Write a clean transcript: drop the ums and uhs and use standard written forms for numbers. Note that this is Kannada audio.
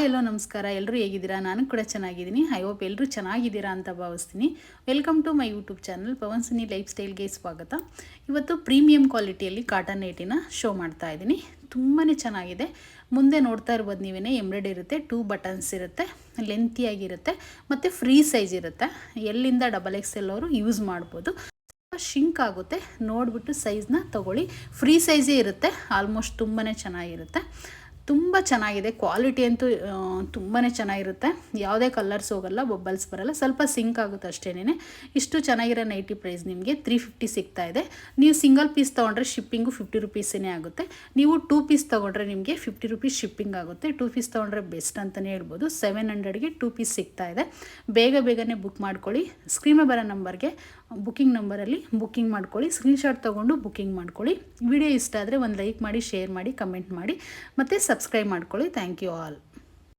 ಎಲ್ಲೋ ನಮಸ್ಕಾರ. ಎಲ್ಲರೂ ಹೇಗಿದ್ದೀರಾ? ನಾನು ಕೂಡ ಚೆನ್ನಾಗಿದ್ದೀನಿ. ಐ ಹೋಪ್ ಎಲ್ಲರೂ ಚೆನ್ನಾಗಿದ್ದೀರಾ ಅಂತ ಭಾವಿಸ್ತೀನಿ. Welcome to my YouTube channel Pavan Suni life ಸ್ಟೈಲ್ಗೆ ಸ್ವಾಗತ. ಇವತ್ತು ಪ್ರೀಮಿಯಂ ಕ್ವಾಲಿಟಿಯಲ್ಲಿ ಕಾಟನ್ ನೈಟಿನ ಶೋ ಮಾಡ್ತಾ ಇದ್ದೀನಿ. ತುಂಬಾ ಚೆನ್ನಾಗಿದೆ. ಮುಂದೆ ನೋಡ್ತಾ ಇರ್ಬೋದು ನೀವೇ, ಎಂಬ್ರಾಯ್ಡ್ ಇರುತ್ತೆ, 2 ಬಟನ್ಸ್ ಇರುತ್ತೆ, ಲೆಂತಿಯಾಗಿರುತ್ತೆ ಮತ್ತು ಫ್ರೀ ಸೈಜ್ ಇರುತ್ತೆ. ಎಲ್ಲಿಂದ XXL ಅವರು ಯೂಸ್ ಮಾಡ್ಬೋದು. ಶಿಂಕ್ ಆಗುತ್ತೆ, ನೋಡಿಬಿಟ್ಟು ಸೈಜ್ನ ತೊಗೊಳ್ಳಿ. ಫ್ರೀ ಸೈಜೇ ಇರುತ್ತೆ. ಆಲ್ಮೋಸ್ಟ್ ತುಂಬಾ ಚೆನ್ನಾಗಿರುತ್ತೆ. ತುಂಬ ಚೆನ್ನಾಗಿದೆ. ಕ್ವಾಲಿಟಿ ಅಂತೂ ತುಂಬಾ ಚೆನ್ನಾಗಿರುತ್ತೆ. ಯಾವುದೇ ಕಲರ್ಸ್ ಹೋಗಲ್ಲ, ಬೊಬ್ಬಲ್ಸ್ ಬರಲ್ಲ, ಸ್ವಲ್ಪ ಸಿಂಕ್ ಆಗುತ್ತೆ ಅಷ್ಟೇನೆ. ಇಷ್ಟು ಚೆನ್ನಾಗಿರೋ ನೈಟಿ ಪ್ರೈಸ್ ನಿಮಗೆ 350 ಸಿಗ್ತಾ ಇದೆ. ನೀವು ಸಿಂಗಲ್ ಪೀಸ್ ತೊಗೊಂಡ್ರೆ ಶಿಪ್ಪಿಂಗು 50 ರುಪೀಸೇ ಆಗುತ್ತೆ. ನೀವು 2 ಪೀಸ್ ತೊಗೊಂಡ್ರೆ ನಿಮಗೆ 50 ರುಪೀಸ್ ಶಿಪ್ಪಿಂಗ್ ಆಗುತ್ತೆ. 2 ಪೀಸ್ ತೊಗೊಂಡ್ರೆ ಬೆಸ್ಟ್ ಅಂತಲೇ ಹೇಳ್ಬೋದು. 700ಗೆ 2 ಪೀಸ್ ಸಿಗ್ತಾ ಇದೆ. ಬೇಗನೆ ಬುಕ್ ಮಾಡ್ಕೊಳ್ಳಿ. ಸ್ಕ್ರೀನ್ ಬರೋ ನಂಬರ್ಗೆ ಬುಕ್ಕಿಂಗ್ ನಂಬರಲ್ಲಿ ಬುಕ್ಕಿಂಗ್ ಮಾಡ್ಕೊಳ್ಳಿ. ಸ್ಕ್ರೀನ್ಶಾಟ್ ತೊಗೊಂಡು ಬುಕ್ಕಿಂಗ್ ಮಾಡ್ಕೊಳ್ಳಿ. ವಿಡಿಯೋ ಇಷ್ಟ ಆದರೆ ಒಂದು ಲೈಕ್ ಮಾಡಿ, ಶೇರ್ ಮಾಡಿ, ಕಮೆಂಟ್ ಮಾಡಿ ಮತ್ತು ಸಬ್ಸ್ಕ್ರೈಬ್ ಮಾಡ್ಕೊಳ್ಳಿ. Thank you all.